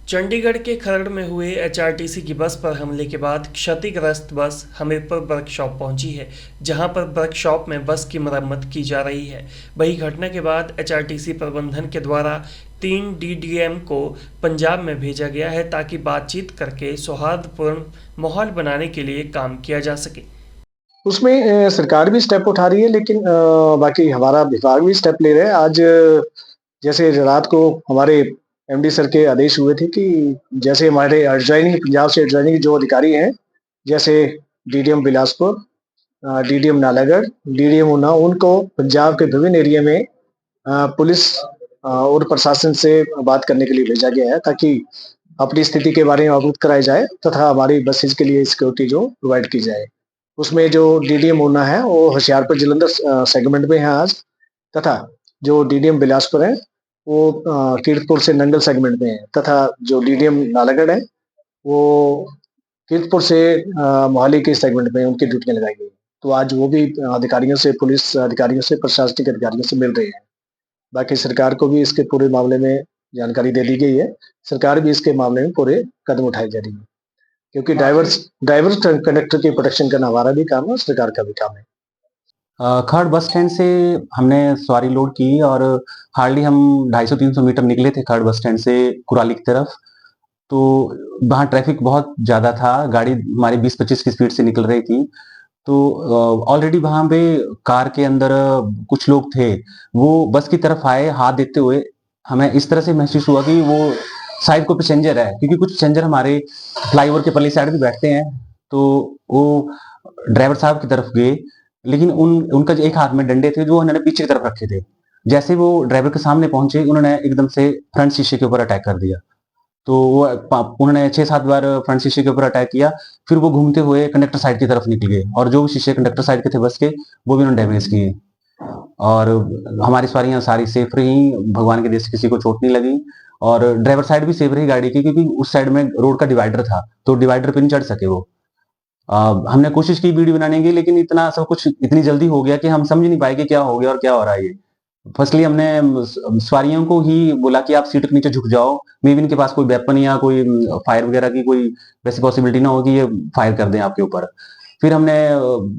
चंडीगढ़ के खरड़ में हुए एचआरटीसी की बस पर हमले के बाद क्षतिग्रस्त बस हमीरपुर वर्कशॉप पहुंची है, जहां पर वर्कशॉप में बस की मरम्मत की जा रही है। वहीं घटना के बाद एचआरटीसी प्रबंधन के द्वारा 3 डीडीएम को पंजाब में भेजा गया है ताकि बातचीत करके सौहार्दपूर्ण माहौल बनाने के लिए काम किया जा सके। उसमें सरकार भी स्टेप उठा रही है, लेकिन बाकी हमारा विभाग भी स्टेप ले रहा है। आज जैसे रात को हमारे एमडी सर के आदेश हुए थे कि जैसे हमारे एडजॉइनिंग पंजाब से एडजॉइनिंग जो अधिकारी हैं, जैसे DDM Bilaspur, DDM Nalagarh, DDM Una, उनको पंजाब के विभिन्न एरिया में पुलिस और प्रशासन से बात करने के लिए भेजा गया है ताकि अपनी स्थिति के बारे में अवगत कराया जाए तथा हमारी बसेज के लिए सिक्योरिटी जो प्रोवाइड की जाए। उसमें जो डीडीएम ऊना है वो होशियारपुर जलंधर सेगमेंट में है आज, तथा जो डीडीएम बिलासपुर है वो कीर्तपुर से नंगल सेगमेंट में है, तथा जो डीडीएम नालागढ़ है वो कीर्तपुर से मोहाली के सेगमेंट में उनकी ड्यूटियां लगाई गई। तो आज वो भी अधिकारियों से, पुलिस अधिकारियों से, प्रशासनिक अधिकारियों से मिल रहे हैं। बाकी सरकार को भी इसके पूरे मामले में जानकारी दे दी गई है। सरकार भी इसके मामले में पूरे कदम उठाए जा रही है, क्योंकि ड्राइवर कंडक्टर की प्रोटेक्शन करना हमारा भी काम है, सरकार का भी काम है। खरड़ बस स्टैंड से हमने सवारी लोड की और हार्डली हम 250-300 मीटर निकले थे खरड़ बस स्टैंड से कुराली की तरफ। तो वहाँ ट्रैफिक बहुत ज़्यादा था, गाड़ी हमारी 20-25 की स्पीड से निकल रही थी। तो ऑलरेडी वहाँ पे कार के अंदर कुछ लोग थे, वो बस की तरफ आए हाथ देते हुए। हमें इस तरह से महसूस हुआ कि वो शायद कोई पैसेंजर है, क्योंकि कुछ पैसेंजर हमारे फ्लाईओवर के परली साइड भी बैठते हैं। तो वो ड्राइवर साहब की तरफ गए, लेकिन उनका जो एक हाथ में डंडे थे जो उन्होंने पीछे की तरफ रखे थे। जैसे वो ड्राइवर के सामने पहुंचे, उन्होंने एकदम से फ्रंट शीशे के ऊपर अटैक कर दिया। तो वो उन्होंने 6-7 बार फ्रंट शीशे के ऊपर अटैक किया। फिर वो घूमते हुए कंडक्टर साइड की तरफ निकल गए और जो शीशे कंडक्टर साइड के थे बस के, वो भी उन्होंने डैमेज किए। और हमारी सवारियां सारी सेफ रही, भगवान के देश से किसी को चोट नहीं लगी। और ड्राइवर साइड भी सेफ रही गाड़ी की, क्योंकि उस साइड में रोड का डिवाइडर था, तो डिवाइडर पे नहीं चढ़ सके वो। हमने कोशिश की वीडियो बनाने की, लेकिन इतना सब कुछ इतनी जल्दी हो गया कि हम समझ नहीं पाए कि क्या हो गया और क्या हो रहा है। ये फर्स्टली हमने सवारियों को ही बोला कि आप सीट के नीचे झुक जाओ, मे बी इनके पास कोई वेपन या कोई फायर वगैरह की कोई वैसी पॉसिबिलिटी ना हो कि ये फायर कर दें आपके ऊपर। फिर हमने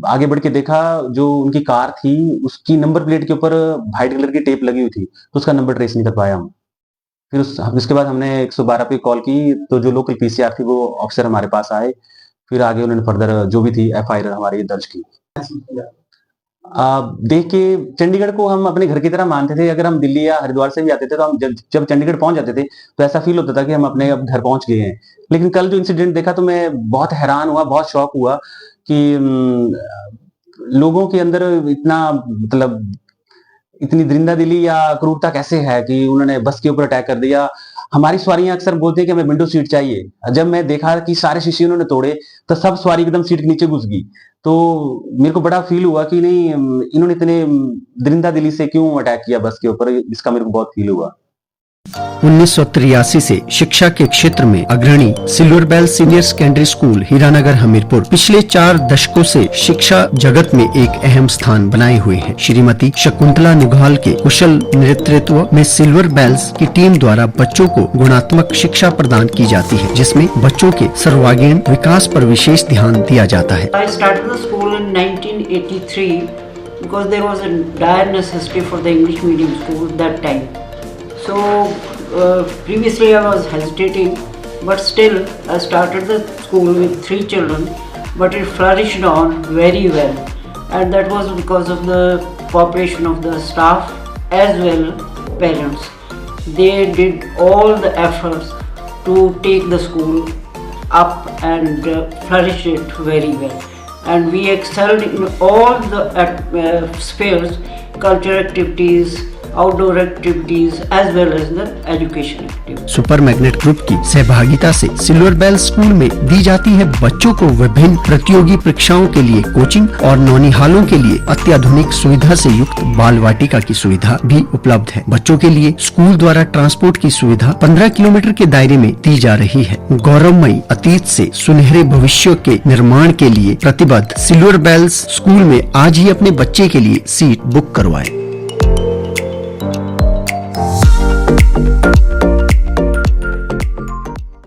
आगे बढ़ के देखा, जो उनकी कार थी उसकी नंबर प्लेट के ऊपर व्हाइट कलर की टेप लगी हुई थी, तो उसका नंबर ट्रेस नहीं कर पाया हम। फिर उसके बाद हमने 112 पे कॉल की, तो जो लोकल पीसीआर थी वो ऑफिसर हमारे पास आए। फिर आगे उन्होंने फर्दर जो भी थी एफआईआर हमारी दर्ज की। देख के चंडीगढ़ को हम अपने घर की तरह मानते थे। अगर हम दिल्ली या हरिद्वार से भी आते थे तो हम जब चंडीगढ़ पहुंच जाते थे तो ऐसा फील होता था कि हम अपने अब घर पहुंच गए हैं। लेकिन कल जो इंसिडेंट देखा तो मैं बहुत हैरान हुआ, बहुत शॉक हुआ कि लोगों के अंदर इतना, मतलब इतनी दरिंदा दिली या क्रूरता कैसे है कि उन्होंने बस के ऊपर अटैक कर दिया। हमारी सवारियां अक्सर बोलते हैं कि हमें विंडो सीट चाहिए। जब मैं देखा कि सारे शीशे उन्होंने तोड़े तो सब सवारी एकदम सीट के नीचे घुस गई। तो मेरे को बड़ा फील हुआ कि नहीं, इन्होंने इतने दरिंदा दिली से क्यों अटैक किया बस के ऊपर, इसका मेरे को बहुत फील हुआ। 1983 से शिक्षा के क्षेत्र में अग्रणी silver bell senior secondary school Hiranagar Hamirpur पिछले 4 दशकों से शिक्षा जगत में एक अहम स्थान बनाए हुए हैं। श्रीमती शकुंतला निघाल के कुशल नेतृत्व में सिल्वर बेल्स की टीम द्वारा बच्चों को गुणात्मक शिक्षा प्रदान की जाती है, जिसमें बच्चों के सर्वांगीण विकास पर विशेष ध्यान दिया जाता है। I started the school in 1983 because there was a dire necessity for the English medium school that time. So previously I was hesitating, but still I started the school with 3 children, but it flourished on very well, and that was because of the cooperation of the staff as well parents. They did all the efforts to take the school up and flourish it very well, and we excelled in all the spheres, cultural activities, outdoor activities as well as the education activities. Super magnet group की सहभागिता से silver bell school में दी जाती है बच्चों को विभिन्न प्रतियोगी परीक्षाओं के लिए कोचिंग और नौनिहालों के लिए अत्याधुनिक सुविधा से युक्त बाल वाटिका की सुविधा भी उपलब्ध है। बच्चों के लिए स्कूल द्वारा ट्रांसपोर्ट की सुविधा 15 किलोमीटर के दायरे में दी जा रही है। गौरवमयी अतीत से सुनहरे भविष्य के निर्माण के लिए प्रतिबद्ध सिल्वर बेल्स स्कूल में आज ही अपने बच्चे के लिए सीट बुक करवाएं।